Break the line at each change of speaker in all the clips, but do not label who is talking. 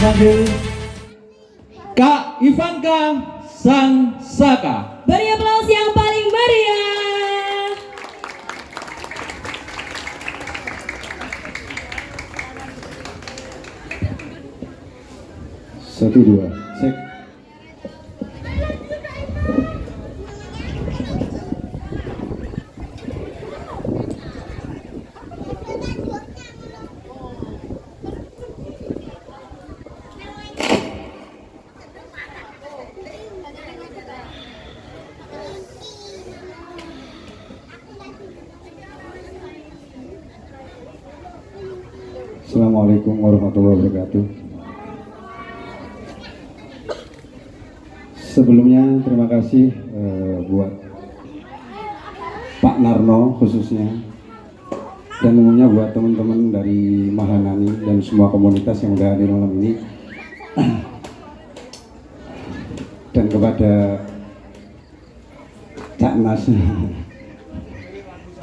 Panggil Kak Ivanka Sang Saka.
Beri aplaus yang paling meriah.
Satu dua, cek. Assalamualaikum warahmatullahi wabarakatuh. Sebelumnya terima kasih buat Pak Narno khususnya, dan umumnya buat teman-teman dari Mahanani dan semua komunitas yang udah hadir malam ini, dan kepada Cak Nas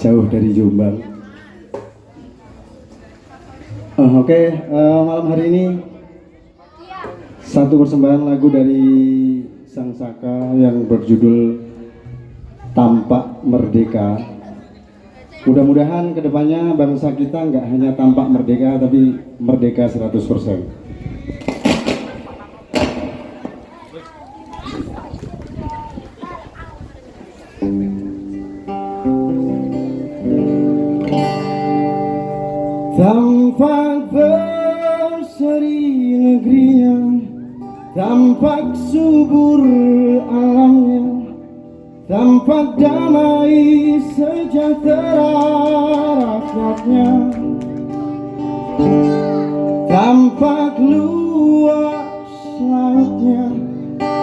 jauh dari Jombang. Malam hari ini satu persembahan lagu dari Sang Saka yang berjudul Tampak Merdeka. Mudah-mudahan kedepannya bangsa kita nggak hanya tampak merdeka, tapi merdeka 100%. Tampak berseri negerinya, tampak subur alamnya, tampak damai sejahtera rakyatnya, tampak luas lautnya,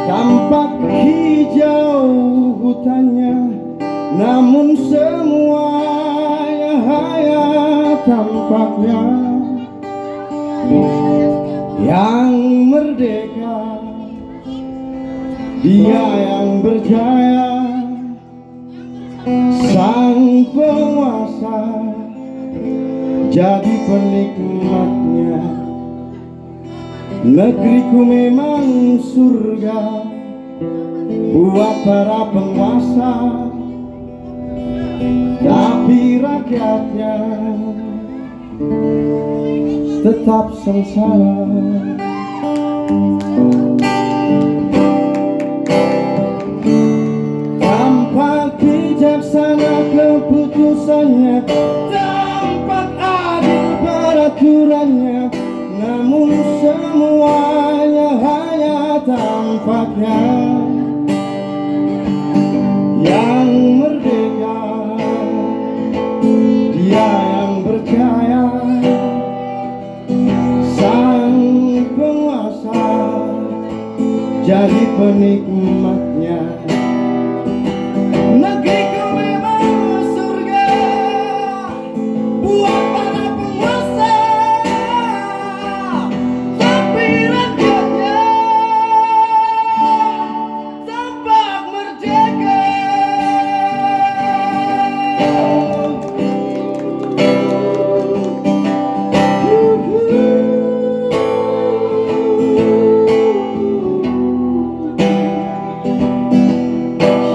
tampak hijau hutannya, namun semuanya hanya tampaknya yang merdeka, dia yang berjaya, sang penguasa jadi penikmatnya. Negeriku memang surga buat para penguasa, tapi rakyatnya tetap sengsara. Tampak bijaksana keputusannya, tampak adil peraturannya, namun semuanya hanya tampaknya yang merdeka, dia yang berjaya, sang penguasa jadi penikmatnya. Negeriku memang surga buat para penguasa, tapi rakyatnya tampak merdeka.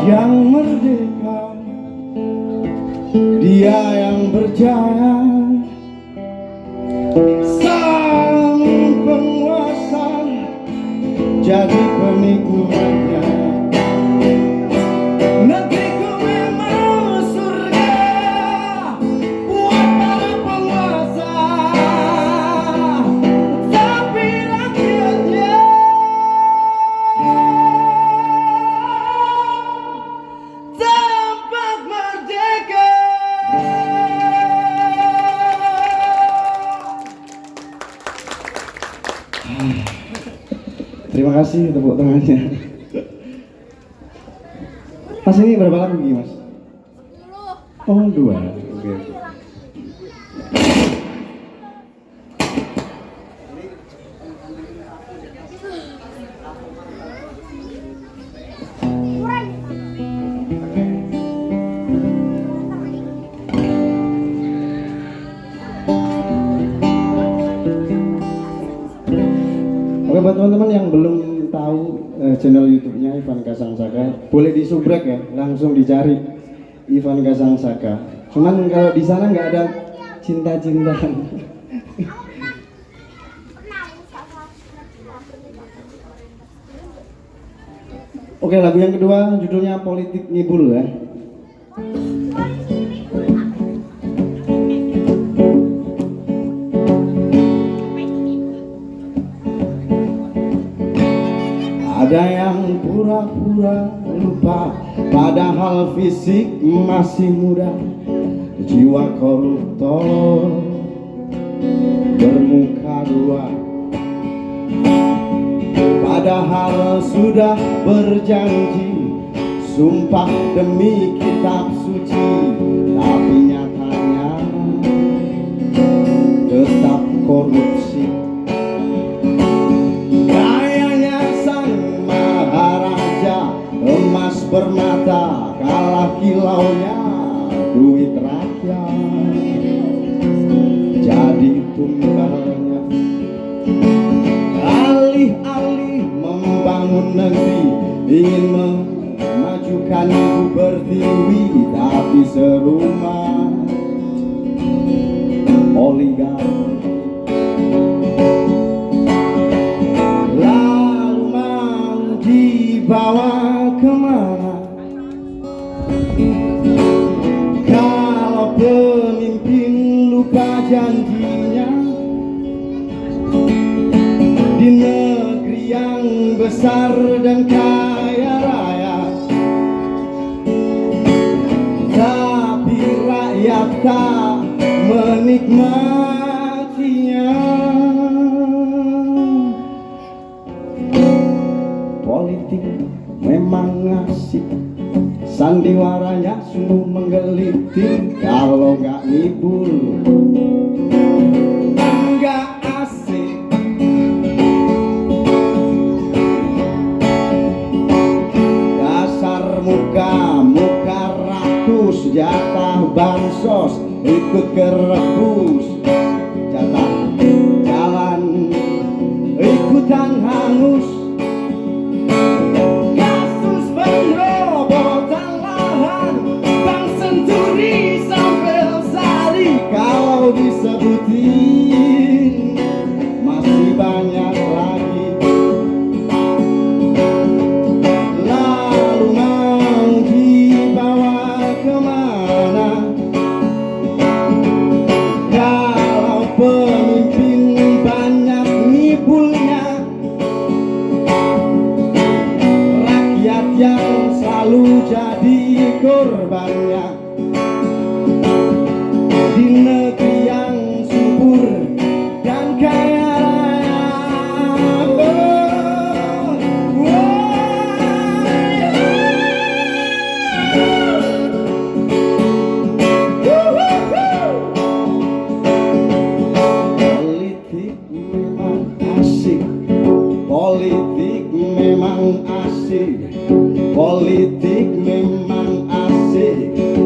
Yang merdeka, dia yang berjaya, sang penguasa jadi penikmatnya. Negeriku memang surga buat para penguasa, tapi rakyatnya tampak merdeka. Terima kasih tepuk tangannya. Mas, ini berapa lagu lagi, Mas? 10. Oh, 2. Oke. Oke, buat teman-teman yang belum tahu channel YouTube-nya Ivan Kasangsaka, boleh disubrek ya, langsung dicari Ivan Kasangsaka. Cuman kalau di sana nggak ada cinta-cintaan. Oke, lagu yang kedua judulnya Politik Ngibul ya. Ada yang pura-pura lupa, padahal fisik masih muda. Jiwa koruptor bermuka dua, padahal sudah berjanji sumpah demi kitab suci, tapi nyatanya tetap korupsi. Gayanya sang maharaja, emas permata, kalah kilaunya duit rakyat jadi tumbalnya. Alih-alih membangun negeri, ingin memajukan ibu pertiwi, tapi serumah oligarki. Lalu mau dibawa kemana kalau pemimpin lupa janjinya? Di negeri yang besar dan kaya raya, tapi rakyat tak menikmatinya. Politik memang asik, sandiwaranya sungguh menggelitik. Kalau nggak ngibul nggak asik. Dasar muka rakus, jatah bansos ikut kerebus, jatah jalan ikutan hangus. Kasus pengerobotan lahan Bank Senturi sampai Sari, kalau disebutin masih banyak lagi. Lalu mau dibawa kemana kalau pemimpin banyak ngibulnya? Rakyat yang selalu jadi korbannya. Di negeri yang subur dan kaya raya, politik memang asik, politik memang asik, politik memang asik.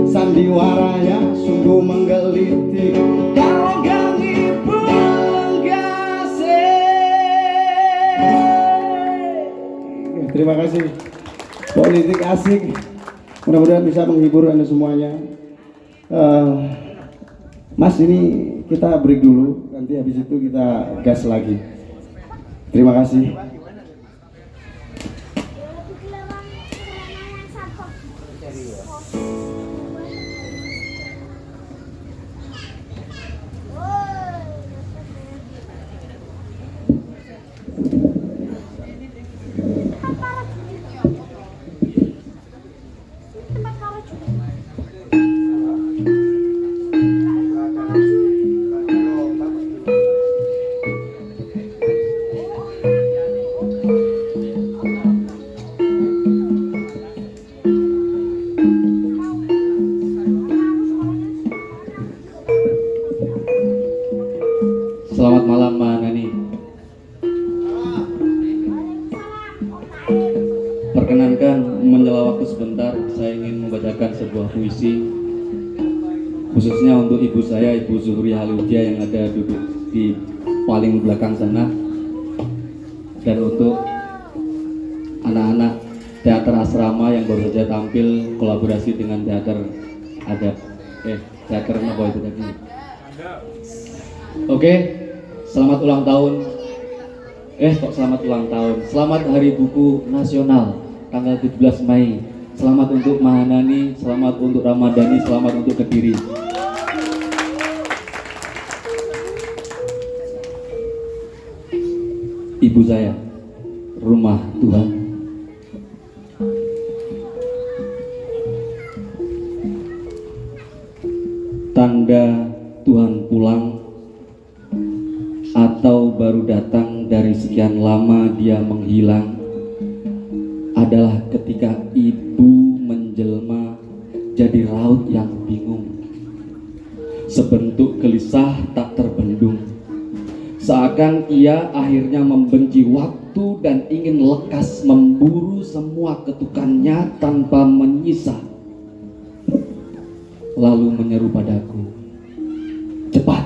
Sandiwaranya sungguh menggelitik, kalau gak ngibul gak asik. Terima kasih. Politik asik, mudah-mudahan bisa menghibur Anda semuanya. Mas, ini kita break dulu, nanti habis itu kita gas lagi. Terima kasih.
Selamat malam Mbak Nani. Perkenankan menyela waktu sebentar, saya ingin membacakan sebuah puisi khususnya untuk ibu saya, Ibu Zuhri Halidia yang ada duduk di paling belakang sana. dan untuk anak-anak teater asrama yang baru saja tampil kolaborasi dengan teater adab teater apa itu tadi. Oke, selamat ulang tahun. Kok selamat ulang tahun. Selamat Hari Buku Nasional tanggal 17 Mei. Selamat untuk Mahanani, selamat untuk Ramadhani, selamat untuk Kediri. Ibu saya, rumah Tuhan. Tanda Tuhan pulang atau baru datang dari sekian lama dia menghilang adalah ketika ibu menjelma jadi raut yang bingung, sebentuk gelisah tak terbendung, seakan ia akhirnya membenci waktu dan ingin lekas memburu semua ketukannya tanpa menyisa, lalu menyeru padaku, "Cepat,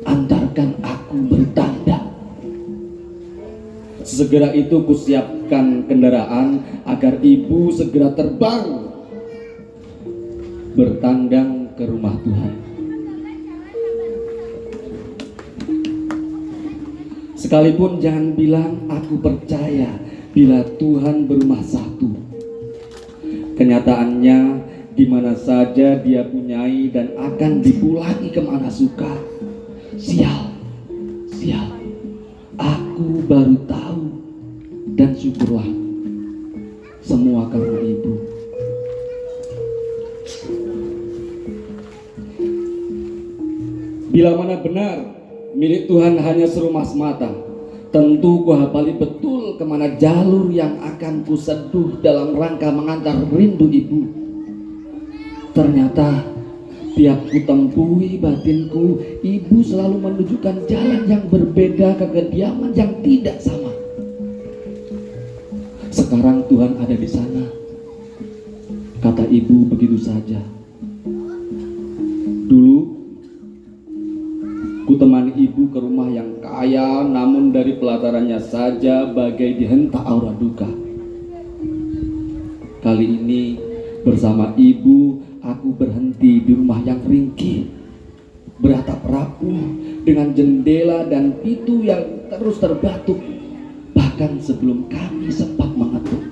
antarkan aku bertanda." Segera itu kusiapkan kendaraan agar ibu segera terbang bertandang ke rumah Tuhan. Sekalipun jangan bilang aku percaya bila Tuhan berumah satu. Kenyataannya di mana saja dia punyai dan akan dipulangi kemana suka. Sial, aku baru tahu, dan syukurlah semua karena ibu. Bila mana benar milik Tuhan hanya serumah semata, tentu kuhafali betul kemana jalur yang akan kuseduh dalam rangka mengantar rindu ibu. Ternyata tiap kutempuhi batinku, ibu selalu menunjukkan jalan yang berbeda ke kediaman yang tidak sama. Sekarang Tuhan ada di sana, kata ibu begitu saja. Dulu kutemani ibu ke rumah yang kaya, namun dari pelatarannya saja bagai dihentak aura duka. Kali ini bersama ibu aku berhenti di rumah yang ringkih, beratap rapuh dengan jendela dan pintu yang terus terbatuk, bahkan sebelum kami sempat mengetuk.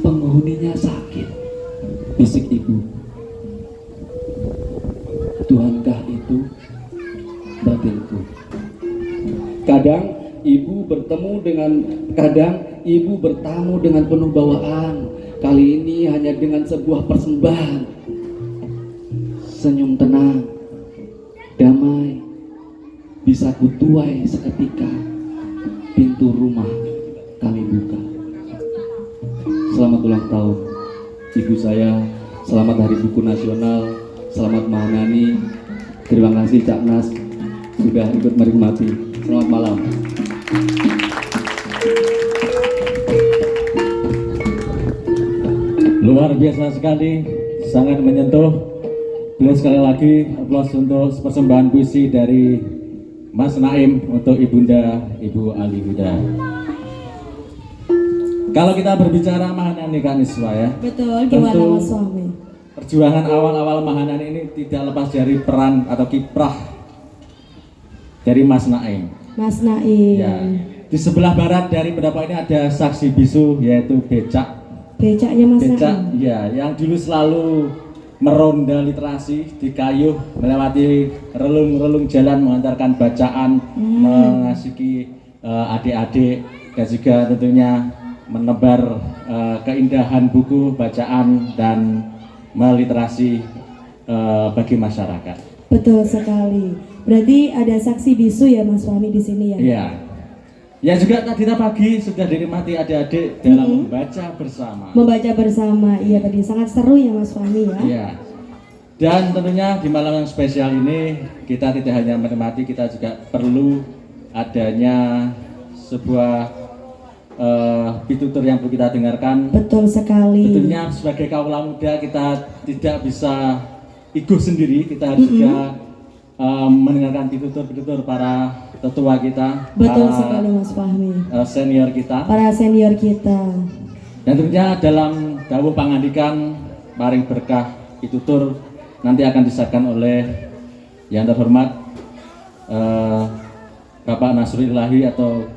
Penghuninya sakit, bisik ibu. Tuhankah itu batinku? Kadang ibu bertamu dengan penuh bawaan. Kali ini hanya dengan sebuah persembahan. Senyum tenang, damai, bisa kutuai seketika. Pintu rumah kami buka. Selamat ulang tahun ibu saya. Selamat Hari Buku Nasional. Selamat Mahanani. Terima kasih Cak Nas sudah ikut menikmati. Selamat malam.
Luar biasa sekali, sangat menyentuh. Beliau sekali lagi aplaus untuk persembahan puisi dari Mas Naim untuk Ibunda Ibu Ali Huda. Kalau kita berbicara Mahanani Kak Niswa ya,
Betul, gimana
tentu
Mas Suami?
perjuangan awal-awal Mahanani ini tidak lepas dari peran atau kiprah dari Mas Naim.
Mas Naim.
Ya, di sebelah barat dari pendapat ini ada saksi bisu yaitu Becak.
Becaknya Mas
Becak,
Naim.
ya, yang dulu selalu meronda literasi di Kayuh, melewati relung-relung jalan mengantarkan bacaan, mengasiki adik-adik, dan juga tentunya menebar keindahan buku bacaan dan meliterasi bagi masyarakat.
Betul sekali. Berarti ada saksi bisu ya Mas Suami di sini ya?
Iya. Ya juga tadi pagi sudah dinikmati adik-adik dalam membaca bersama.
Membaca bersama, iya tadi sangat seru ya Mas Suami ya?
Iya. Dan tentunya di malam yang spesial ini kita tidak hanya menikmati, kita juga perlu adanya sebuah pitutur yang perlu kita dengarkan.
Betul sekali.
Tentunya sebagai kaula muda kita tidak bisa ego sendiri, kita harus juga mendengarkan pitutur para tetua kita,
Betul
para
sekali Mas Fahmi.
senior kita.
Para senior kita.
Dan tentunya dalam dawuh pangandikan paring berkah pitutur nanti akan disahkan oleh yang terhormat Bapak Nasrul Ilahi atau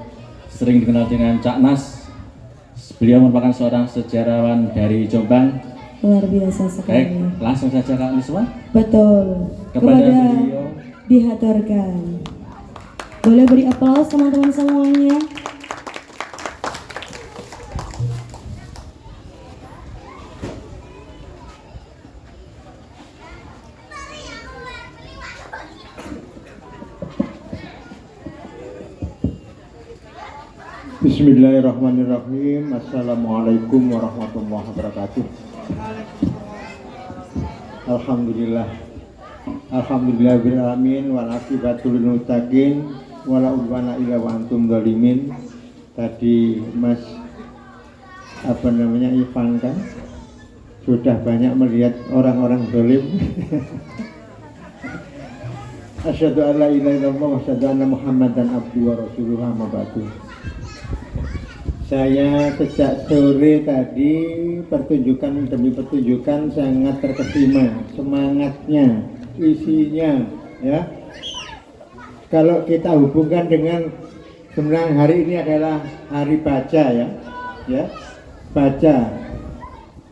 sering dikenal dengan Cak Nas. Beliau merupakan seorang sejarawan dari Jombang.
Luar biasa
Baik,
sekali.
langsung saja Kak Niswa.
Betul.
Kepada beliau.
Dihaturkan. Boleh beri aplaus teman-teman semuanya.
Bismillahirrahmanirrahim. Assalamualaikum warahmatullahi wabarakatuh. Alhamdulillah. Alhamdulillahirabbil alamin wal aqibatul lil muttaqin wala udwana illa wa antum zalimin. Tadi Mas Ivanka sudah banyak melihat orang-orang zalim. Asyhadu an la ilaha illallah wa asyhadu anna Muhammadan abduhu wa rasuluhu amma ba'du. Saya sejak sore tadi pertunjukan demi pertunjukan sangat terkesima, semangatnya, isinya, ya. Kalau kita hubungkan dengan sebenarnya hari ini adalah hari baca, ya, baca.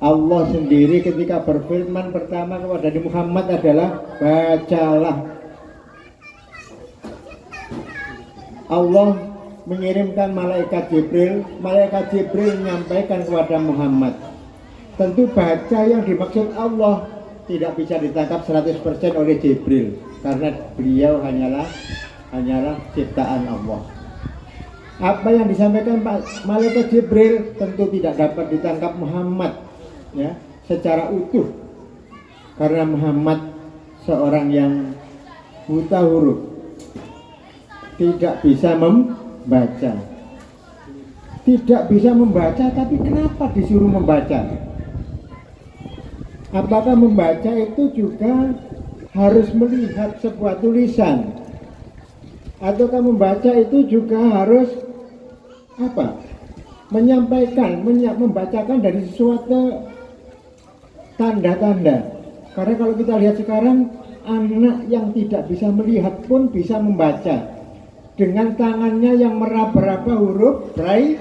Allah sendiri ketika berfirman pertama kepada Nabi Muhammad adalah bacalah. Allah mengirimkan malaikat Jibril menyampaikan kepada Muhammad. Tentu baca yang dimaksud Allah tidak bisa ditangkap 100% oleh Jibril karena beliau hanyalah ciptaan Allah. Apa yang disampaikan malaikat Jibril tentu tidak dapat ditangkap Muhammad, ya, secara utuh karena Muhammad seorang yang buta huruf, tidak bisa membaca, tapi kenapa disuruh membaca? Apakah membaca itu juga harus melihat sebuah tulisan, ataukah membaca itu juga harus membacakan dari sesuatu tanda-tanda? Karena kalau kita lihat sekarang, anak yang tidak bisa melihat pun bisa membaca dengan tangannya yang meraba-raba huruf braille,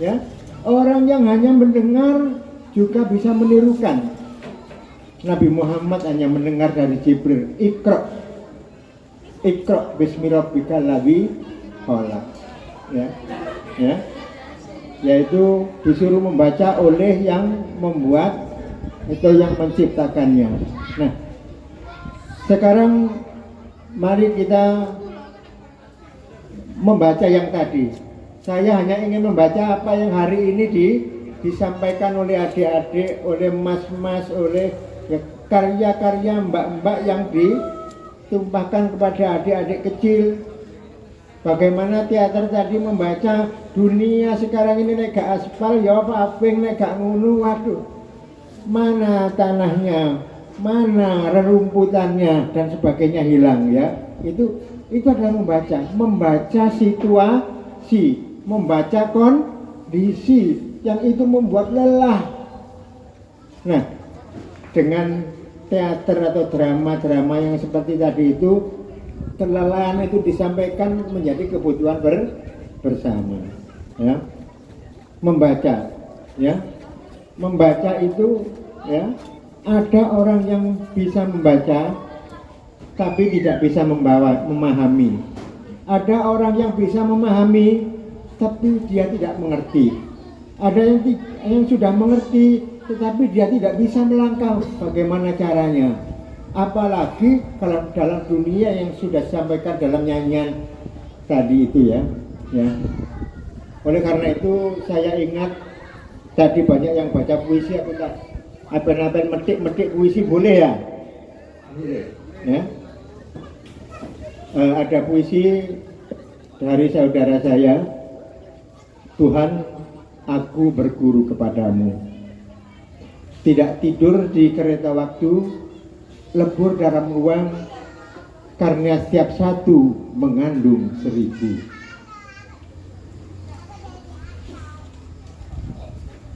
ya. Orang yang hanya mendengar juga bisa menirukan. Nabi Muhammad hanya mendengar dari Jibril, Iqra bismi rabbikal ladzi khalaq, ya, yaitu disuruh membaca oleh yang membuat atau yang menciptakannya. Nah, sekarang mari kita membaca yang tadi. Saya hanya ingin membaca apa yang hari ini disampaikan oleh adik-adik, oleh mas-mas, oleh ya, karya-karya mbak-mbak yang ditumpahkan kepada adik-adik kecil. Bagaimana teater tadi membaca dunia sekarang ini nek gak aspal ya apa aping, nek gak ngono, waduh, mana tanahnya, mana rerumputannya dan sebagainya hilang, ya. Itu adalah membaca situasi, membaca kondisi yang itu membuat lelah. Nah, dengan teater atau drama-drama yang seperti tadi itu, kelelahan itu disampaikan menjadi kebutuhan bersama, ya. Membaca, ya. Membaca itu, ya, ada orang yang bisa membaca tapi tidak bisa memahami. Ada orang yang bisa memahami tapi dia tidak mengerti. Ada yang sudah mengerti tetapi dia tidak bisa melangkah bagaimana caranya. Apalagi kalau dalam dunia yang sudah disampaikan dalam nyanyian tadi itu, ya. Oleh karena itu saya ingat tadi banyak yang baca puisi, aku tak apa-apa metik puisi boleh, ya? Ya. Ada puisi dari saudara saya, Tuhan, aku berguru kepadamu. Tidak tidur di kereta waktu,
lebur dalam uang, karena setiap satu mengandung 1000.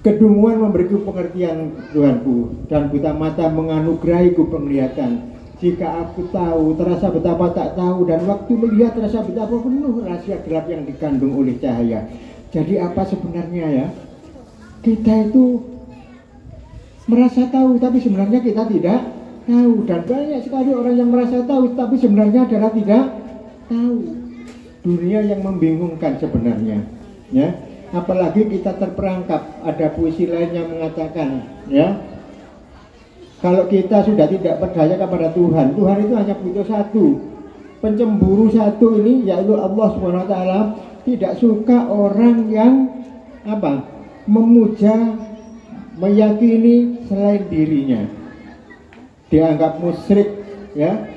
Kedunguan memberiku pengertian Tuhanku, dan buta mata menganugerahiku penglihatan. Jika aku tahu, terasa betapa tak tahu, dan waktu melihat terasa betapa penuh rahasia gelap yang dikandung oleh cahaya. Jadi apa sebenarnya ya? Kita itu merasa tahu, tapi sebenarnya kita tidak tahu. Dan banyak sekali orang yang merasa tahu, tapi sebenarnya adalah tidak tahu. Dunia yang membingungkan sebenarnya, ya. Apalagi kita terperangkap. Ada puisi lain yang mengatakan, ya, kalau kita sudah tidak percaya kepada Tuhan, Tuhan itu hanya butuh satu, pencemburu satu ini, yaitu Allah Subhanahu Wa Taala. Tidak suka orang yang apa, memuja, meyakini selain dirinya. Dianggap musyrik, ya,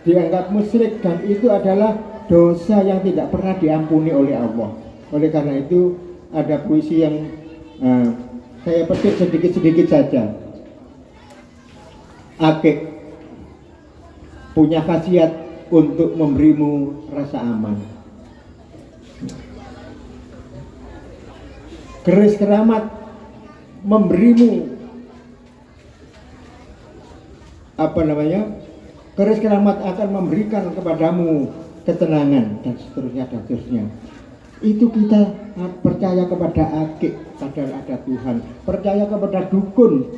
dianggap musyrik, dan itu adalah dosa yang tidak pernah diampuni oleh Allah. Oleh karena itu ada puisi yang saya petik sedikit-sedikit saja. Akik punya khasiat untuk memberimu rasa aman. Keris keramat memberimu keris keramat akan memberikan kepadamu ketenangan, dan seterusnya dan seterusnya. Itu kita percaya kepada akik, padahal ada Tuhan. Percaya kepada dukun,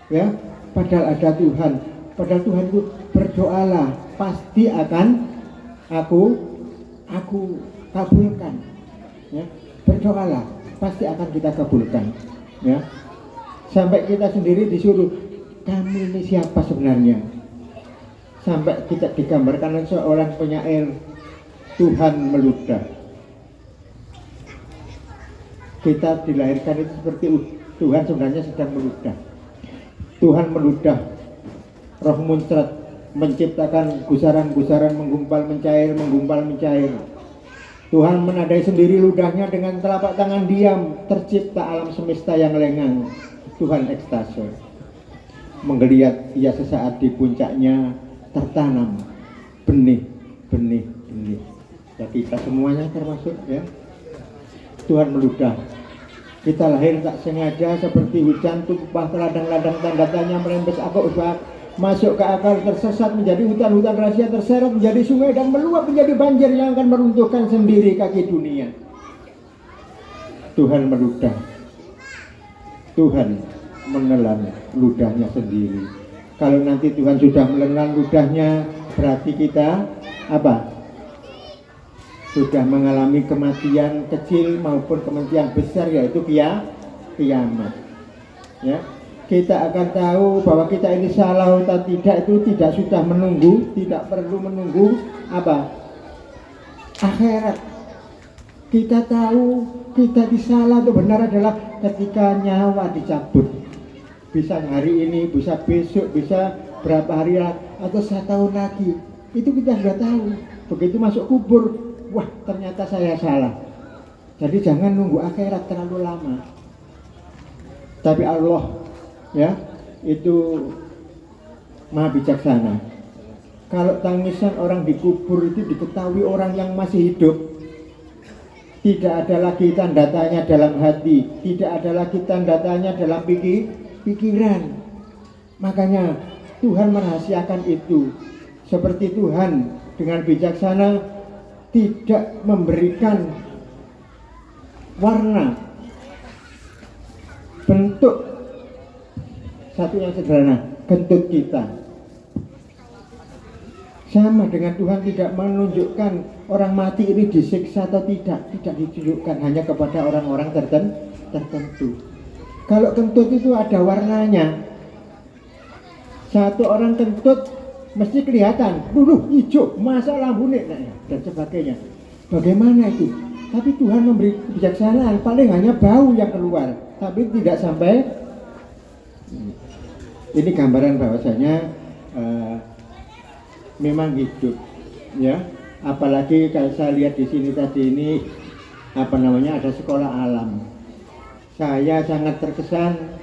ya, padahal ada Tuhan. Padahal Tuhan itu, berdoalah, pasti akan aku kabulkan, ya. Berdoalah, pasti akan kita kabulkan, ya. Sampai kita sendiri disuruh, kami ini siapa sebenarnya? Sampai kita digambarkan seorang penyair, Tuhan meludah. Kita dilahirkan itu seperti Tuhan sebenarnya sedang meludah. Tuhan meludah, roh muncrat, menciptakan gusaran-gusaran, menggumpal mencair. Tuhan menadai sendiri ludahnya dengan telapak tangan diam, tercipta alam semesta yang lengang. Tuhan ekstase. Menggeliat ia sesaat, di puncaknya tertanam benih. Ya, kita semuanya termasuk, ya. Tuhan meludah. Kita lahir tak sengaja seperti hujan tumpah, ladang-ladang tanda tanya merembes akal, masuk ke akal, tersesat menjadi hutan-hutan rahasia, terseret menjadi sungai, dan meluap menjadi banjir yang akan meruntuhkan sendiri kaki dunia. Tuhan meludah. Tuhan menelan ludahnya sendiri. Kalau nanti Tuhan sudah menelan ludahnya, berarti kita apa? Sudah mengalami kematian kecil maupun kematian besar, yaitu kiamat. Ya, kita akan tahu bahwa kita ini salah atau tidak itu tidak sudah menunggu, tidak perlu menunggu apa? Akhirat. Kita tahu kita disalah atau benar adalah ketika nyawa dicabut. Bisa hari ini, bisa besok, bisa berapa hari atau 1 tahun lagi. Itu kita sudah tahu. Begitu masuk kubur, wah ternyata saya salah. Jadi jangan nunggu akhirat terlalu lama. Tapi Allah, ya, itu maha bijaksana. Kalau tangisan orang dikubur itu diketahui orang yang masih hidup, tidak ada lagi tanda tanya dalam hati, tidak ada lagi tanda tanya dalam pikiran. Makanya Tuhan merahasiakan itu. Seperti Tuhan dengan bijaksana tidak memberikan warna, bentuk, satu yang sederhana, kentut kita. Sama dengan Tuhan tidak menunjukkan orang mati ini disiksa atau tidak ditunjukkan, hanya kepada orang-orang tertentu. Kalau kentut itu ada warnanya. Satu orang kentut mesti kelihatan, hijau, masa lambune, dan sebagainya. Bagaimana itu? Tapi Tuhan memberi kebijaksanaan, paling hanya bau yang keluar, tapi tidak sampai. Ini gambaran bahwasanya memang hidup, ya. Apalagi kalau saya lihat di sini tadi ini ada sekolah alam. Saya sangat terkesan,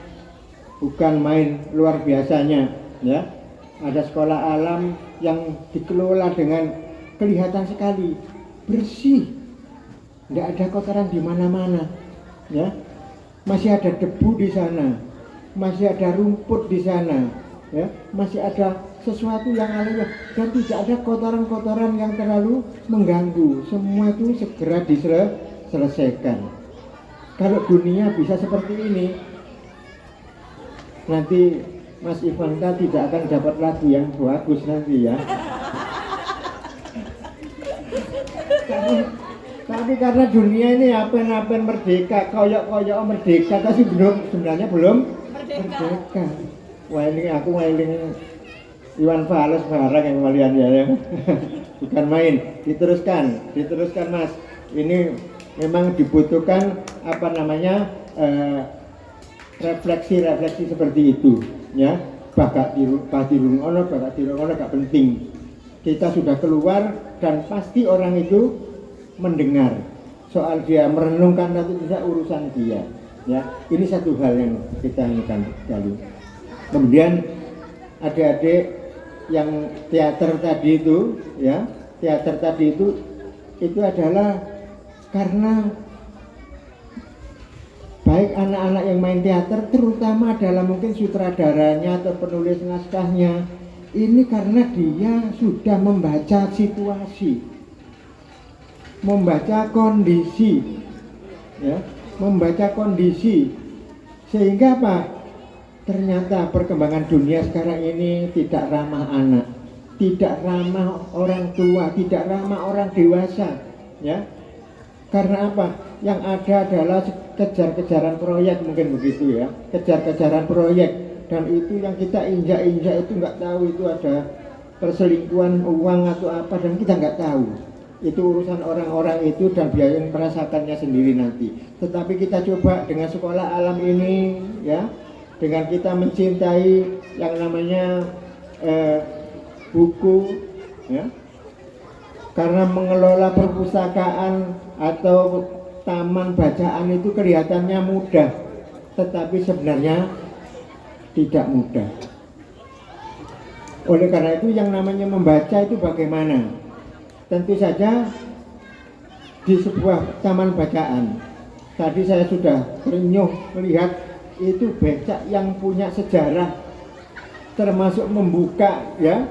bukan main luar biasanya, ya. ada sekolah alam yang dikelola dengan kelihatan sekali bersih, tidak ada kotoran di mana-mana, ya. Masih ada debu di sana, masih ada rumput di sana, ya, masih ada sesuatu yang alami dan tidak ada kotoran-kotoran yang terlalu mengganggu. Semua itu segera diselesaikan. Kalau dunia bisa seperti ini, nanti Mas Ivanka tidak akan dapat lagu yang bagus nanti ya. Tapi karena dunia ini apa-apa merdeka, koyok-koyok merdeka, tapi sebenarnya belum merdeka. Wah ini aku mailing Iwan Fals barang yang kalian ya. Bukan main, diteruskan Mas. Ini memang dibutuhkan apa namanya refleksi seperti itu, ya. Bakak dirung ono gak penting. Kita sudah keluar dan pasti orang itu mendengar. Soal dia merenungkan atau tidak urusan dia, ya. Ini satu hal yang kita inginkan sekali. Kemudian adik-adik yang teater tadi itu, ya, teater tadi itu adalah karena baik anak-anak yang main teater, terutama adalah mungkin sutradaranya atau penulis naskahnya, ini karena dia sudah membaca situasi, membaca kondisi, ya, membaca kondisi, sehingga apa? Ternyata perkembangan dunia sekarang ini tidak ramah anak, tidak ramah orang tua, tidak ramah orang dewasa, ya. Karena apa? Yang ada adalah kejar-kejaran proyek, mungkin begitu ya, kejar-kejaran proyek, dan itu yang kita injak-injak itu nggak tahu itu ada perselingkuhan uang atau apa, dan kita nggak tahu. Itu urusan orang-orang itu dan biaya merasakannya sendiri nanti. Tetapi kita coba dengan sekolah alam ini, ya, dengan kita mencintai yang namanya buku, ya, karena mengelola perpustakaan atau taman bacaan itu kelihatannya mudah, tetapi sebenarnya tidak mudah. Oleh karena itu yang namanya membaca itu bagaimana? Tentu saja di sebuah taman bacaan, tadi saya sudah terenyuh melihat itu becak yang punya sejarah, termasuk membuka, ya,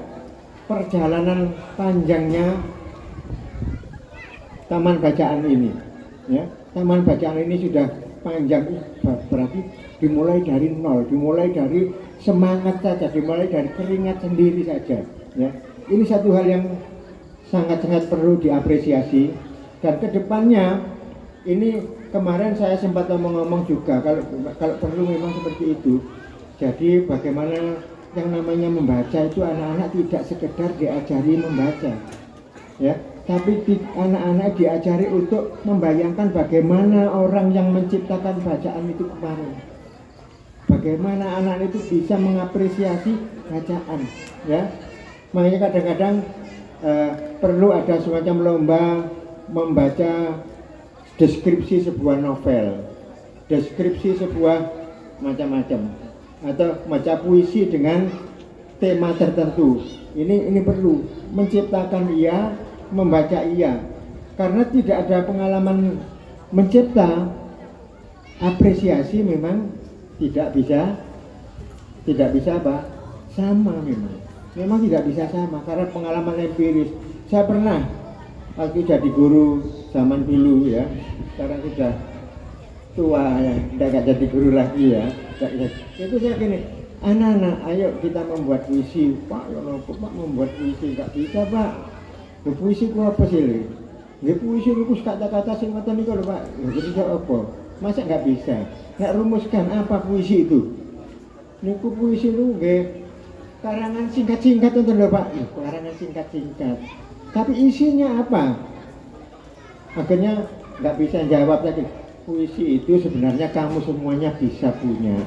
perjalanan panjangnya taman bacaan ini, ya. Taman bacaan ini sudah panjang, berarti dimulai dari nol, dimulai dari semangat saja, dimulai dari keringat sendiri saja, ya. Ini satu hal yang sangat-sangat perlu diapresiasi, dan kedepannya ini kemarin saya sempat ngomong juga kalau perlu memang seperti itu. Jadi bagaimana yang namanya membaca itu anak-anak tidak sekedar diajari membaca, ya, tapi anak-anak diajari untuk membayangkan bagaimana orang yang menciptakan bacaan itu kemarin, bagaimana anak itu bisa mengapresiasi bacaan, ya. Makanya kadang-kadang perlu ada semacam lomba membaca deskripsi sebuah novel, deskripsi sebuah macam-macam, atau baca puisi dengan tema tertentu. Ini perlu menciptakan iya, membaca iya, karena tidak ada pengalaman mencipta, apresiasi memang tidak bisa apa? Sama memang tidak bisa sama karena pengalaman empiris. Saya pernah waktu jadi guru zaman dulu, ya, sekarang sudah tua ya, tidak jadi guru lagi ya. Itu saya gini, anak-anak ayo kita membuat puisi. Pak membuat puisi, nggak bisa Pak. Puisi ku apa sih? Puisi ku kata-kata sing ngoten niku lho Pak. Jadi apa? Masa nggak bisa? Nggak rumuskan apa puisi itu? Niku puisi lu nggih karangan singkat-singkat itu lho Pak. Karangan singkat-singkat. Tapi isinya apa? Akhirnya nggak bisa jawab lagi. Puisi itu sebenarnya kamu semuanya bisa punya,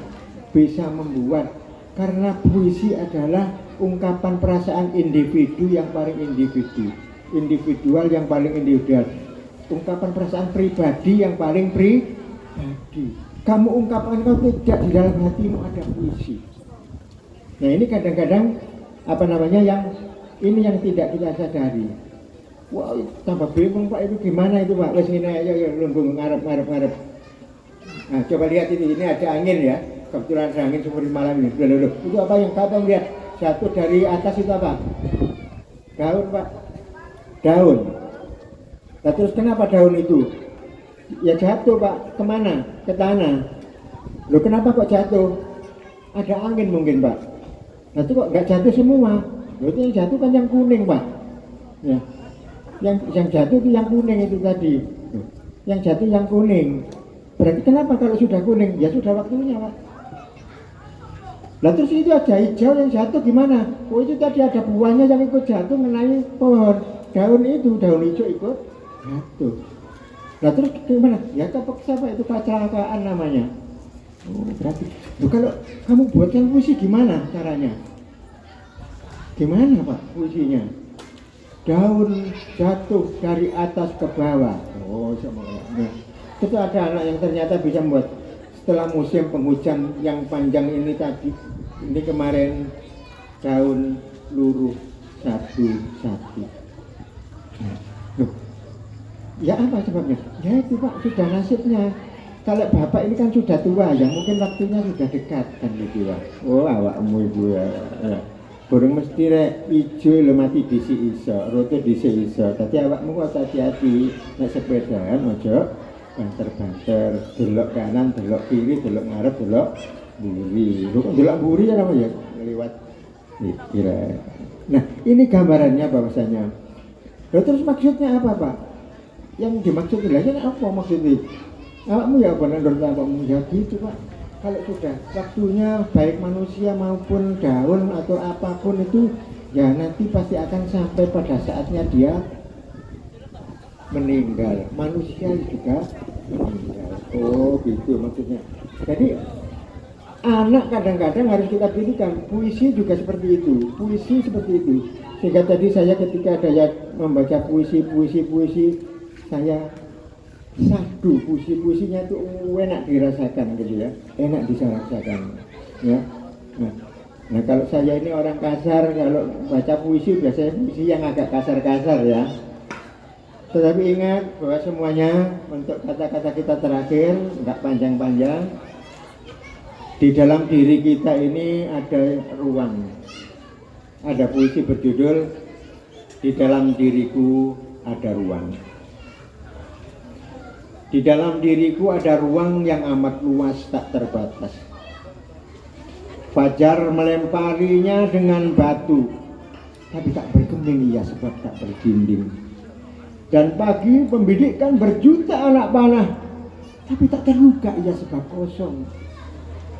bisa membuat, karena puisi adalah ungkapan perasaan individu yang paling individual yang paling individual, ungkapan perasaan pribadi yang paling pribadi. Kamu ungkapkan, kau tidak di dalam hatimu ada puisi. Nah ini kadang-kadang apa namanya yang ini yang tidak kita sadari. Wah, tambah bingung Pak, itu gimana itu Pak? Wes ngene aja ya lumbung ngarep. Nah, coba lihat ini ada angin ya. Kebetulan ada angin seperti malam ini. Loh, itu apa yang Bapak lihat jatuh dari atas itu apa? Daun Pak. Daun. Nah, terus kenapa daun itu? Ya jatuh Pak, kemana? Ke tanah. Loh kenapa kok jatuh? Ada angin mungkin Pak. Nah itu kok nggak jatuh semua? Loh itu yang jatuh kan yang kuning Pak. Ya. Yang jatuh itu yang kuning itu tadi. Yang jatuh yang kuning. Berarti kenapa kalau sudah kuning? Ya sudah waktunya Pak. Lah terus itu ada hijau yang jatuh gimana? Oh itu tadi ada buahnya yang ikut jatuh mengenai pohon. Daun itu, daun hijau ikut jatuh. Nah terus gimana? Ya kepeksa Pak, itu kecelakaan namanya. Oh berarti, kalau kamu buatkan puisi gimana caranya? Gimana Pak puisinya? Daun jatuh dari atas ke bawah. Oh sama nah, itu ada anak yang ternyata bisa membuat setelah musim penghujan yang panjang ini tadi, ini kemarin daun luruh satu-satu. Loh, ya apa sebabnya? Ya itu Pak, sudah nasibnya. Kalau bapak ini kan sudah tua ya, mungkin waktunya sudah dekat kan gitu Pak. Oh awakmu ibu ya. Burung mesti rek ijo lho mati disi iso, roto disi iso. Dadi awakmu kok hati-hati nek sepedaan ojo banter-banter, delok kanan, delok kiri, delok ngarep, delok mburi. Lho kok delok mburi ya apa ya? Lewat kira. Nah, ini gambarannya bahwasanya. Lalu terus maksudnya apa Pak? Yang dimaksud ilahnya apa maksudnya? Awakmu ya apa nandor awakmu ya gitu Pak. Kalau sudah waktunya baik manusia maupun daun atau apapun itu ya nanti pasti akan sampai pada saatnya dia meninggal. Manusia juga meninggal. Oh gitu maksudnya. Jadi anak kadang-kadang harus kita pilihkan. Puisi juga seperti itu. Puisi seperti itu. Sehingga tadi saya ketika ada yang membaca puisi saya sadu puisi-puisinya itu enak dirasakan gitu ya, enak disarasakan ya. Nah kalau saya ini orang kasar, kalau baca puisi biasanya puisi yang agak kasar-kasar ya. Tetapi ingat bahwa semuanya untuk kata-kata kita terakhir nggak panjang-panjang. Di dalam diri kita ini ada ruang. Ada puisi berjudul Di Dalam Diriku Ada Ruang. Di dalam diriku ada ruang yang amat luas tak terbatas. Fajar melemparinya dengan batu, tapi tak bergeming ia sebab tak berdinding. Dan pagi membidikkan berjuta anak panah, tapi tak terluka ia sebab kosong.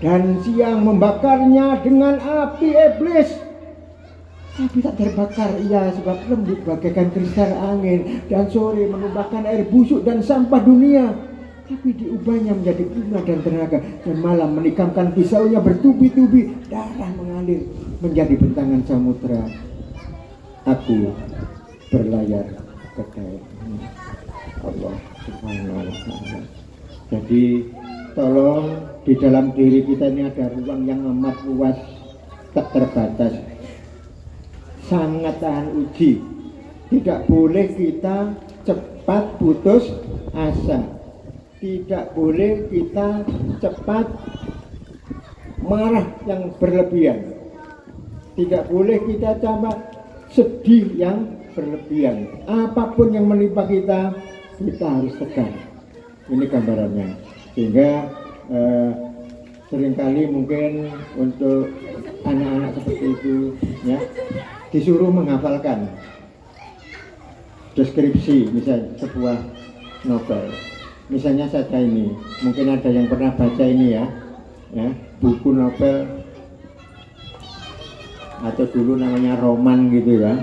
Dan siang membakarnya dengan api iblis, tapi tak terbakar ia sebab lembut bagaikan kristal angin. Dan sore menumpahkan air busuk dan sampah dunia, tapi diubahnya menjadi bunga dan tenaga. Dan malam menikamkan pisaunya bertubi-tubi, darah mengalir menjadi bentangan samudra. Aku berlayar ke dalam Allah Subhanahu wa Ta'ala. Jadi tolong di dalam diri kita ini ada ruang yang amat luas tak terbatas, sangat tahan uji. Tidak boleh kita cepat putus asa. Tidak boleh kita cepat marah yang berlebihan. Tidak boleh kita cepat sedih yang berlebihan. Apapun yang menimpa kita, kita harus tegar. Ini gambarannya. Sehingga seringkali mungkin untuk anak-anak seperti itu ya disuruh menghafalkan deskripsi misalnya sebuah novel. Misalnya saja ini, mungkin ada yang pernah baca ini ya buku novel atau dulu namanya roman gitu ya.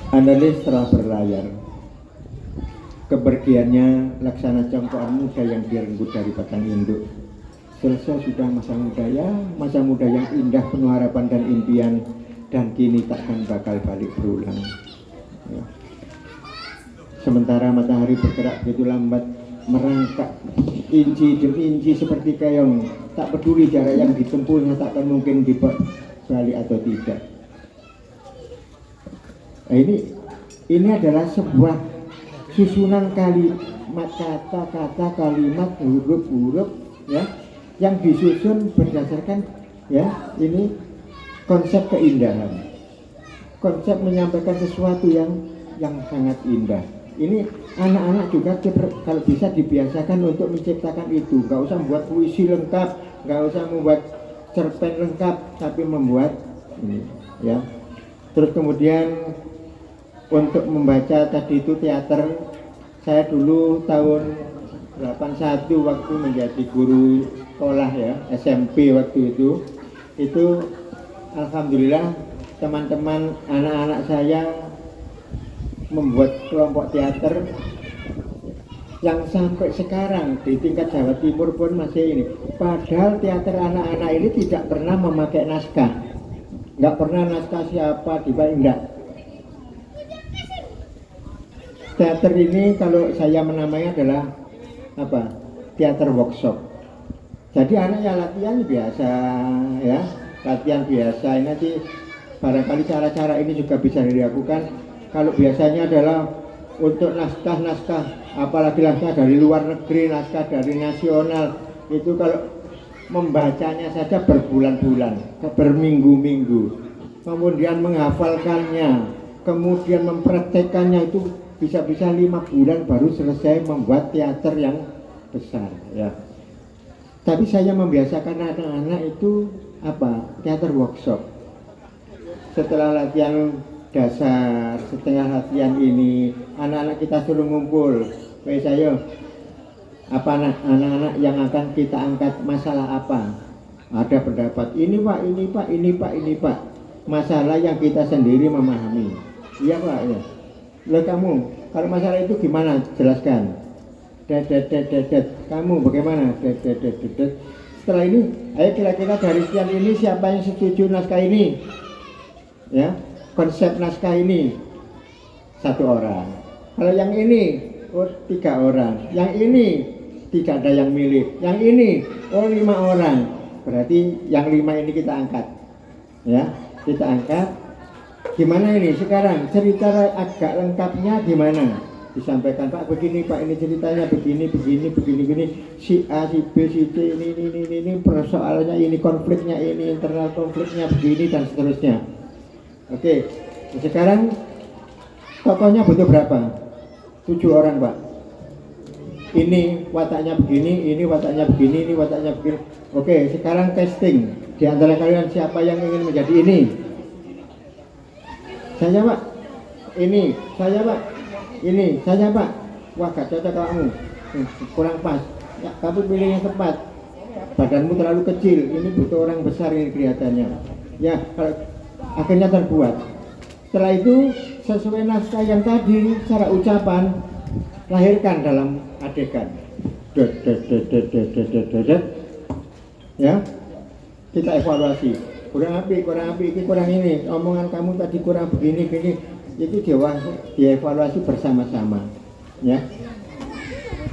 Analis telah berlayar, kepergiannya laksana congkokan muda yang direnggut dari batang induk. Selesai sudah masa muda yang indah penuh harapan dan impian, dan kini takkan bakal balik berulang ya. Sementara matahari bergerak begitu lambat merangkak inci demi inci seperti keong, tak peduli jarak yang ditempuhnya takkan mungkin dibalik atau tidak. Nah, ini adalah sebuah susunan kalimat, kata-kata, kalimat, huruf-huruf ya, yang disusun berdasarkan ya, ini konsep keindahan, konsep menyampaikan sesuatu yang sangat indah. Ini anak-anak juga kalau bisa dibiasakan untuk menciptakan itu. Nggak usah membuat puisi lengkap, nggak usah membuat cerpen lengkap, tapi membuat ini ya. Terus kemudian untuk membaca tadi itu teater, saya dulu tahun 81 waktu menjadi guru sekolah ya, SMP waktu itu alhamdulillah teman-teman anak-anak saya membuat kelompok teater yang sampai sekarang di tingkat Jawa Timur pun masih ini. Padahal teater anak-anak ini tidak pernah memakai naskah, nggak pernah naskah siapa enggak. Teater ini kalau saya menamainya adalah apa? Teater workshop. Jadi anak ya latihan biasa ya, latihan biasa. Ini nanti barangkali cara-cara ini juga bisa dilakukan. Kalau biasanya adalah untuk naskah-naskah, apalagi naskah dari luar negeri, naskah dari nasional, itu kalau membacanya saja berbulan-bulan, berminggu-minggu, kemudian menghafalkannya, kemudian mempraktekannya itu bisa-bisa 5 bulan baru selesai membuat teater yang besar ya. Tapi saya membiasakan anak-anak itu apa? Teater workshop. Setelah latihan dasar, setengah latihan ini anak-anak kita suruh ngumpul. Baik saya, apa anak-anak yang akan kita angkat masalah apa? Ada pendapat ini pak, ini pak, ini pak, ini pak. Masalah yang kita sendiri memahami. Iya pak ya. Loh kamu, kalau masalah itu gimana? Jelaskan. Kamu bagaimana? Setelah ini, ayo kira-kira dari sekian ini siapa yang setuju naskah ini? Ya. Konsep naskah ini 1 orang. Kalau yang ini 3 orang. Yang ini tidak ada yang milih. Yang ini 5 orang. Berarti yang 5 ini kita angkat. Ya, kita angkat. Gimana ini sekarang? Cerita agak lengkapnya gimana? Disampaikan Pak begini Pak, ini ceritanya begini. Si A, si B, si C ini persoalannya ini, konfliknya ini, internal konfliknya begini dan seterusnya. Oke, sekarang tokohnya butuh berapa? 7 orang Pak. Ini wataknya begini, ini wataknya begini, ini wataknya begini. Oke, sekarang casting. Di antara kalian siapa yang ingin menjadi ini? Saya Pak. Ini, saya Pak. Ini, saya Pak. Wah gak cocok kamu, kurang pas. Ya, kamu pilih yang tepat. Badanmu terlalu kecil, ini butuh orang besar ini kelihatannya. Ya, kalau akhirnya terbuat. Setelah itu sesuai naskah yang tadi, secara ucapan lahirkan dalam adegan. Ya, kita evaluasi. Kurang api, ini kurang ini. Omongan kamu tadi kurang begini. Itu dievaluasi bersama-sama. Ya.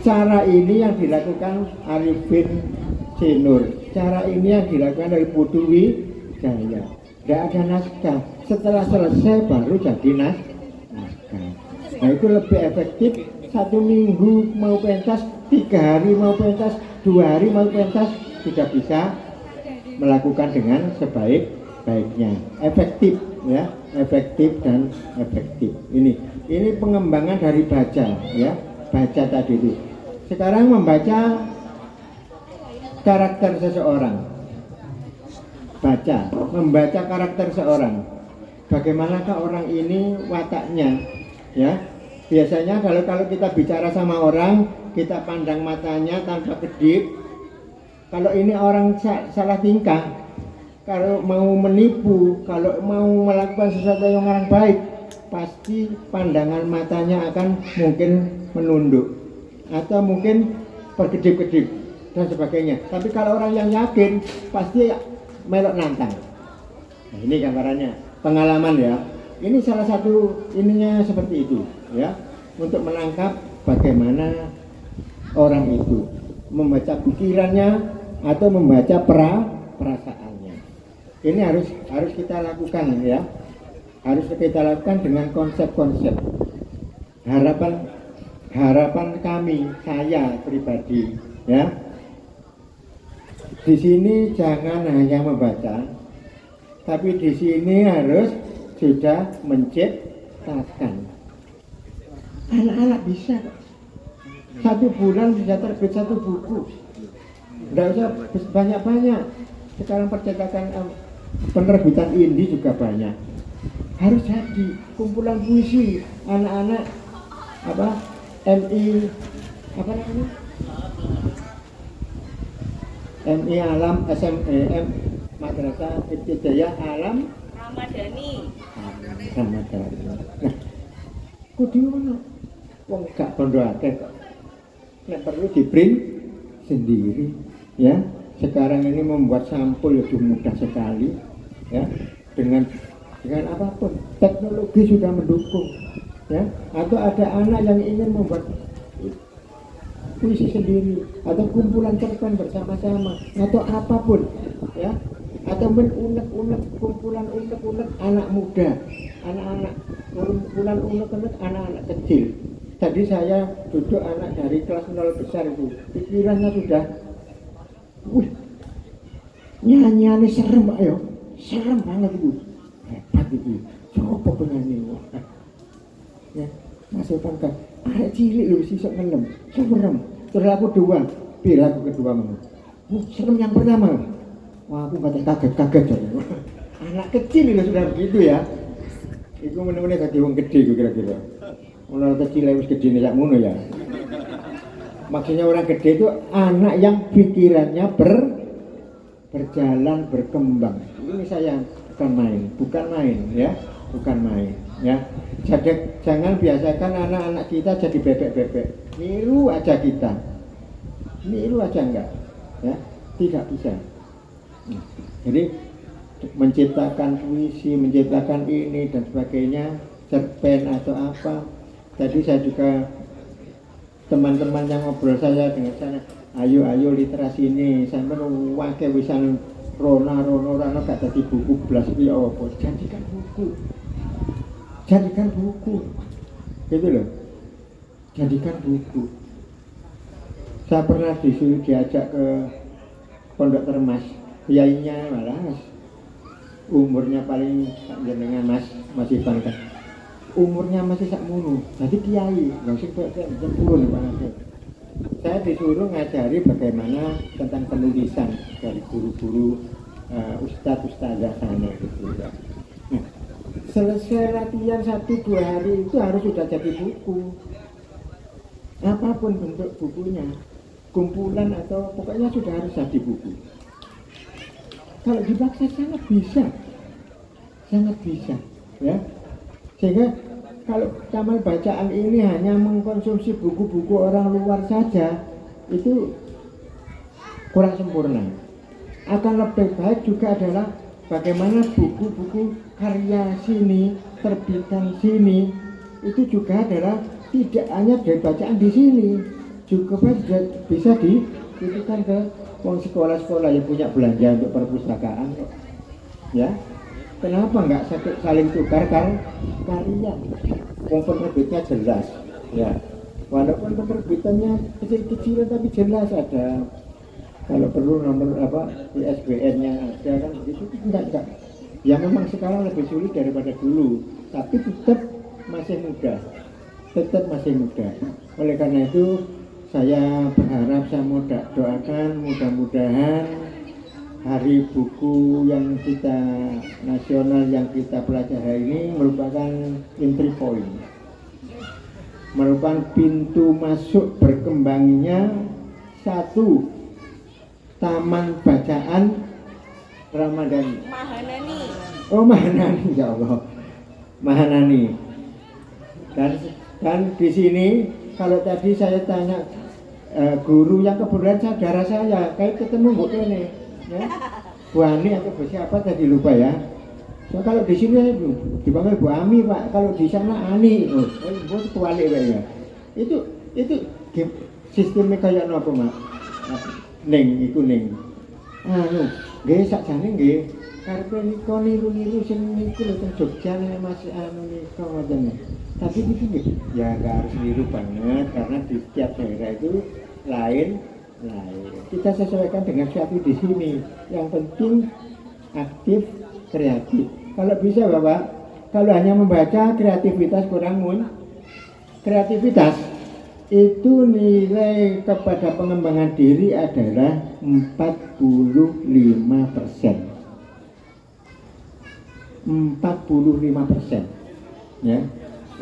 Cara ini yang dilakukan Arifin Sinur. Cara ini yang dilakukan dari Putu Wijaya. Tidak ada naskah. Setelah selesai baru jadi naskah. Nah itu lebih efektif. 1 minggu mau pentas, 3 hari mau pentas, 2 hari mau pentas, sudah bisa melakukan dengan sebaik-baiknya. Efektif ya, efektif dan efektif. Ini pengembangan dari baca ya, baca tadi itu. Sekarang membaca karakter seseorang. Membaca karakter seorang. Bagaimanakah orang ini wataknya? Ya, biasanya kalau kita bicara sama orang, kita pandang matanya tanpa kedip. Kalau ini orang salah tingkah, kalau mau menipu, kalau mau melakukan sesuatu yang orang baik, pasti pandangan matanya akan mungkin menunduk atau mungkin berkedip-kedip dan sebagainya. Tapi kalau orang yang yakin, pasti melok nantang. Nah, ini gambarannya, pengalaman ya. Ini salah satu ininya seperti itu ya, untuk menangkap bagaimana orang itu membaca pikirannya atau membaca perasaannya. Ini harus kita lakukan ya. Harus kita lakukan dengan konsep-konsep. Harapan kami, saya pribadi ya. Di sini jangan hanya membaca, tapi di sini harus sudah menciptakan. Anak-anak bisa 1 bulan bisa terbit 1 buku. Tidak usah banyak-banyak. Sekarang percetakan penerbitan indie juga banyak. Harus jadi kumpulan puisi anak-anak MI MI Alam SMEM Madrasah Ibtidaiyah Alam
Ramadhani.
Ramadhani. Nah, kudu ngono. Wong gak bondo akeh kok. Nek perlu di-print sendiri ya. Sekarang ini membuat sampul itu mudah sekali ya. Dengan apapun teknologi sudah mendukung ya. Atau ada anak yang ingin membuat puisi sendiri atau kumpulan cerpen bersama-sama atau apapun ya, atau unek-unek kumpulan unek-unek anak muda, anak-anak kumpulan unek-unek anak-anak kecil. Tadi saya duduk anak dari kelas 0 besar itu pikirannya sudah nyanyiannya serem Pak ya, serem banget itu, hebat itu, coba penyanyi ya. Masukkan ke arek cilik lho sisok ngelem, serem. Terus aku dua, bila aku kedua mau. Serem yang pertama. Wah, aku kata kaget jadi. Anak kecil itu sudah begitu ya. Iku meneh-meneh dadi wong gede iku kira-kira. Orang kecil wis gedene sak ngono ya. Maksudnya orang gede itu anak yang pikirannya berjalan berkembang. Ini saya bukan main ya. Bukan main ya. Jangan biasakan anak-anak kita jadi bebek-bebek. Niru aja kita. Niru aja enggak. Ya, tidak bisa. Jadi menciptakan puisi, menciptakan ini dan sebagainya, cerpen atau apa. Tadi saya juga teman-teman yang ngobrol saya dengan saya, ayo literasi ini, sampai wae wisan Rona gak dadi buku blas iki apa. Jadikan buku. Gitu loh. Jadikan buku. Saya pernah disuruh diajak ke Pondok Termas. Kiainya malas. Umurnya paling jenengan masih bangkat. Umurnya masih sakmono. Jadi kiai, langsung turun Pak. Saya disuruh ngajari bagaimana tentang penulisan dari guru-guru ustadz-ustadzah sana gitu ya. Nah, selesai latihan 1-2 hari itu harus sudah jadi buku. Apapun bentuk bukunya, kumpulan atau pokoknya sudah harus jadi buku. Kalau dipaksa sangat bisa, ya. Sehingga kalau taman bacaan ini hanya mengkonsumsi buku-buku orang luar saja, itu kurang sempurna. Akan lebih baik juga adalah bagaimana buku-buku karya sini, terbitan sini, itu juga adalah tidak hanya dari bacaan di sini, juga bisa dititipkan ke sekolah-sekolah yang punya belanja untuk perpustakaan, ya. Kenapa nggak saling tukar karya? Penerbitnya jelas, ya. Walaupun penerbitannya kecil-kecilan tapi jelas ada. Kalau perlu nomor ISBN-nya ada kan begitu, enggak. Ya memang sekarang lebih sulit daripada dulu, tapi tetap masih muda. Oleh karena itu saya berharap, saya mau doakan mudah-mudahan Hari Buku yang kita nasional yang kita pelajari ini merupakan entry point, merupakan pintu masuk berkembangnya satu taman bacaan Ramadhani.
Mahanani.
Oh, Mahanani, ya Allah, Mahanani. Dan di sini kalau tadi saya tanya guru yang kebetulan saudara saya, kayak ketemu Bu Kene, ya, Bu Ani atau Bu siapa tadi lupa ya. So, kalau di sini dipanggil Bu Ami Pak, kalau di sana Ani, Bu kebalik ya. Itu sistemnya kayak apa Mak? Ning iku ning. Anu, nggih sakjane nggih karepe nika niru-niru sing niku lho teng Jogja nek Mas anu nika ngoten. Tapi iki nggih ya enggak harus niru banget karena di tiap daerah itu lain. Kita sesuaikan dengan sesuatu di sini. Yang penting aktif, kreatif. Kalau bisa Bapak, kalau hanya membaca kreativitas kurang kreativitas itu nilai kepada pengembangan diri adalah 45%. 45%. Ya.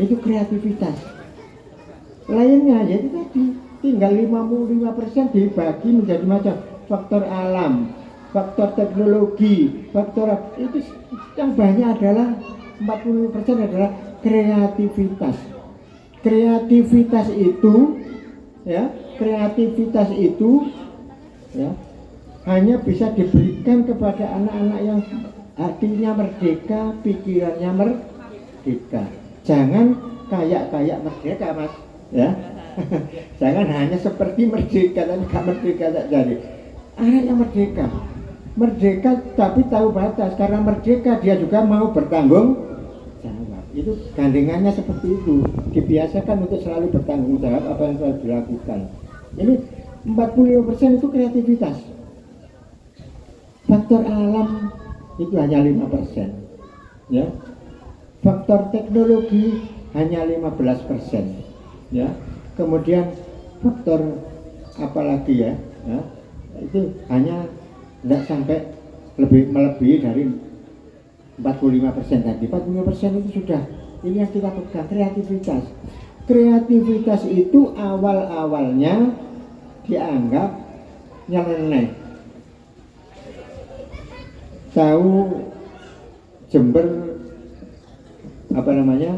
Itu kreativitas. Lainnya jadi tadi tinggal 55% dibagi menjadi macam faktor alam, faktor teknologi, faktor itu yang banyak adalah 40% adalah kreativitas. Kreativitas itu ya, hanya bisa diberikan kepada anak-anak yang hatinya merdeka, pikirannya merdeka. Jangan kayak merdeka, Mas, ya. Jangan hanya seperti merdeka tapi gak merdeka tak jadi. Anak yang merdeka tapi tahu batas. Karena merdeka dia juga mau bertanggung jawab. Itu gandengannya seperti itu. Dibiasakan untuk selalu bertanggung jawab apa yang telah dilakukan. Ini 45% itu kreativitas. Faktor alam itu hanya 5%. Ya. Faktor teknologi hanya 15%. Ya. Kemudian faktor apalagi ya, itu hanya tidak sampai melebihi dari 45% tadi. 45% itu sudah, ini yang kita pegang, kreativitas. Kreativitas itu awal-awalnya dianggap nyeleneh. Tahu Jember apa namanya?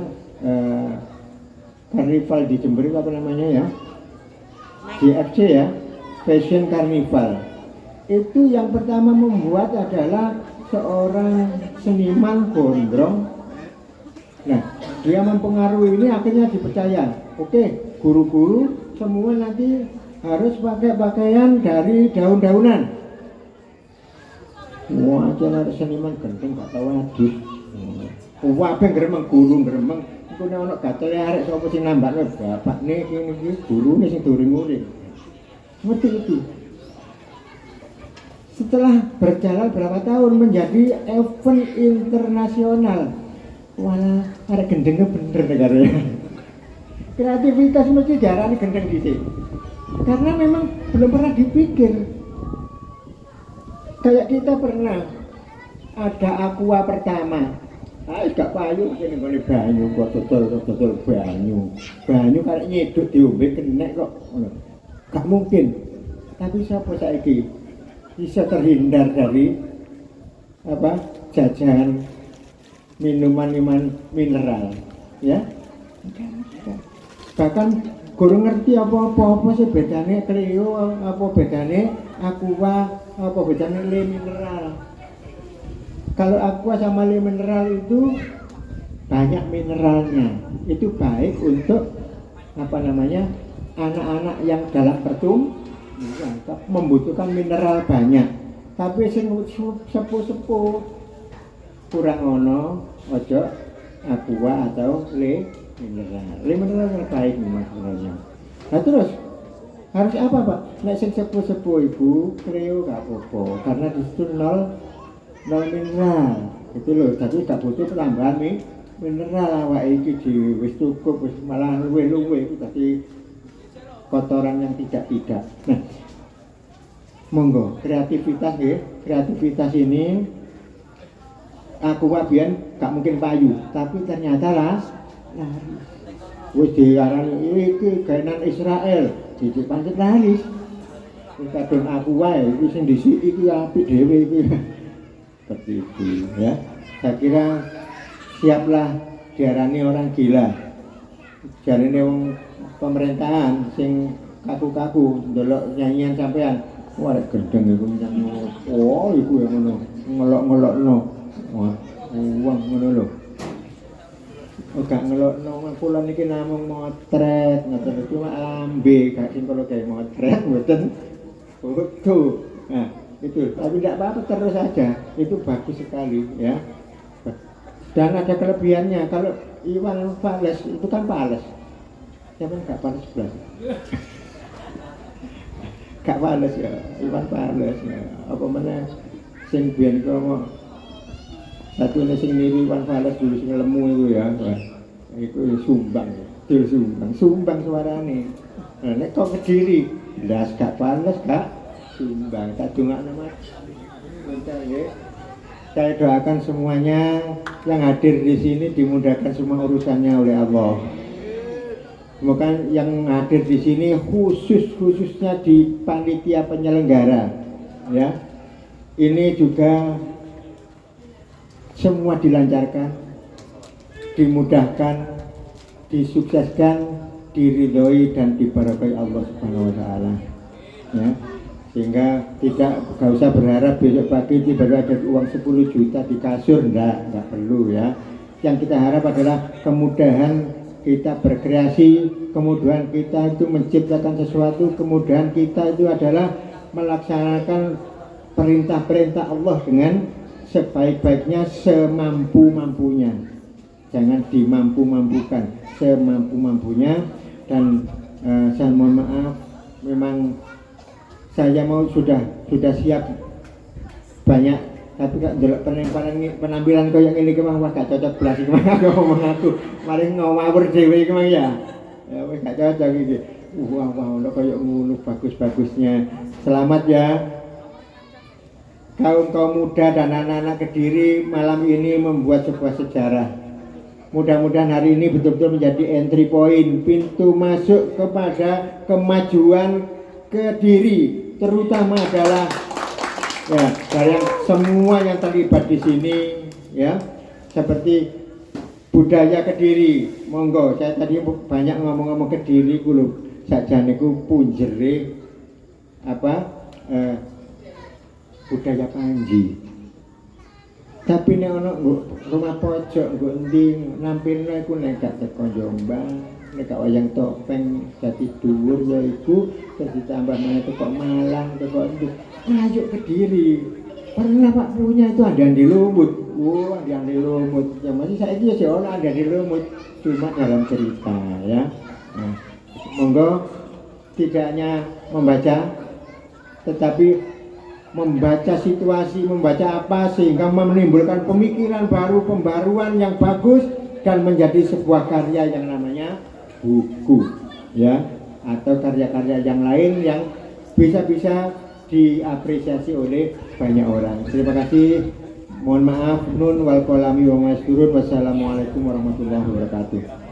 Karnival di Jember itu apa namanya ya? JFC ya, Fashion Carnival. Itu yang pertama membuat adalah seorang seniman gondrong. Nah, dia mempengaruhi ini akhirnya dipercaya. Oke, guru-guru semua nanti harus pakai pakaian dari daun-daunan. Wah, ada seniman gendeng gak tahu adus. Wah, apa gremeng guru gremeng. Iku nek ana gatel arek sapa sing nambakne bapakne iki gurune sing durung urip. Seperti itu. Setelah berjalan berapa tahun menjadi event internasional. Walah, arek gendenge bener negaranya. Kreativitas mesti diarani gendeng dhisik. Karena memang belum pernah dipikir. Kayak kita pernah ada aqua pertama. Gak payu kene ngene banyu kok total banyu. Banyu karek nyeduk diombe kenek kok ngono. Gak mungkin. Tapi siapa saiki bisa terhindar dari apa? Jajahan minuman mineral, ya? Bahkan guru ngerti apa sih bedane Clio, apa bedane Aqua, apa bedane Le mineral. Kalau aqua sama le mineral itu banyak mineralnya, itu baik untuk apa namanya anak-anak yang dalam pertumbuhan membutuhkan mineral banyak. Tapi sing sepuh-sepuh kurang ono, ojo aqua atau le mineral. Le mineral terbaik memang sebenarnya. Nah terus harus apa Pak? Nek sing sepuh-sepuh ibu Clio gak apa-apa karena disitu nol mineral itu loh, tapi gak butuh tambahan mineral awak iki wis cukup, wis malah luwe-luwe itu tadi kotoran yang tidak. Nah, monggo kreativitas ya, kreativitas ini aku wabian gak mungkin payu, tapi ternyata lah wis diarani iki gawean Israel, jadi pancet laris. Wis kadon aku wae iki sing dhisik iki apik dhewe iki. Seperti itu ya. Saya kira siaplah diarani orang gila. Jarine wong pemerintahan sing kaku-kaku ndelok nyanyian sampean. Wah, gendeng iku nyanyi. Oh, iku yang ngono. Ngelok-ngelokno. Wah, uang ngono lho. Gak ngelokno kula niki namung motret, ngoten cuma lambe gak sing kula gawe motret mboten. foto. Nah, itu. Tapi tidak apa-apa, terus saja. Itu bagus sekali ya. Dan ada kelebihannya. Kalau Iwan Fals itu kan Fals. Siapa nggak Fals sebelah? Gak Fals ya, Iwan Fals ya. Apa mana? Sing biyen kok satu sing niru Iwan Fals dulu sing lemu itu ya. Wah, itu sumbang ya. Sumbang suarane. Nah, nek kok Kediri, ndas gak Fals gak sumbang. Tak dongakno Mas. Bentar nggih. Saya doakan semuanya yang hadir di sini dimudahkan semua urusannya oleh Allah. Semoga yang hadir di sini khususnya di panitia penyelenggara, ya. Ini juga semua dilancarkan, dimudahkan, disukseskan, diridhoi dan diberkahi Allah Subhanahu wa taala. Ya. Sehingga gak usah berharap besok pagi tiba-tiba ada uang 10 juta di kasur, enggak perlu ya. Yang kita harap adalah kemudahan kita berkreasi, kemudahan kita itu menciptakan sesuatu, kemudahan kita itu adalah melaksanakan perintah-perintah Allah dengan sebaik-baiknya, semampu-mampunya. Jangan dimampu-mampukan, semampu-mampunya. Dan saya mohon maaf, memang saya mau sudah siap banyak, tapi kak delok penampilan koyo ngene iki mah gak cocok belas iki mah aku ngomong aku mari ngawur dhewe iki mah ya wis gak cocok iki. Wah ono koyo ngono bagus-bagusnya. Selamat ya kaum muda dan anak-anak Kediri, malam ini membuat sebuah sejarah. Mudah-mudahan hari ini betul-betul menjadi entry point, pintu masuk kepada kemajuan Kediri, terutama adalah ya dari semua yang terlibat di sini ya, seperti budaya Kediri. Monggo, saya tadi banyak ngomong-ngomong Kediri kulo sakjane ku punjere budaya Panji. Tapi nek ana rumah pojok nggo endi nampilne iku nek gak teko Jombang, nek gak wayang topeng Jati Dhuwur yaiku terus ditambah mana teko Malang, teko endi. Ayo Kediri. Pernah Pak punya itu ada di Lumut. Wah, ada di Lumut. Yang masih saiki ya ono ada di Lumut, cuma dalam cerita ya. Nah, monggo tidak hanya membaca tetapi membaca situasi, membaca apa sehingga menimbulkan pemikiran baru, pembaruan yang bagus dan menjadi sebuah karya yang namanya buku ya, atau karya-karya yang lain yang bisa diapresiasi oleh banyak orang. Terima kasih. Mohon maaf, nun wal kolami wa masturun. Wassalamualaikum warahmatullahi wabarakatuh.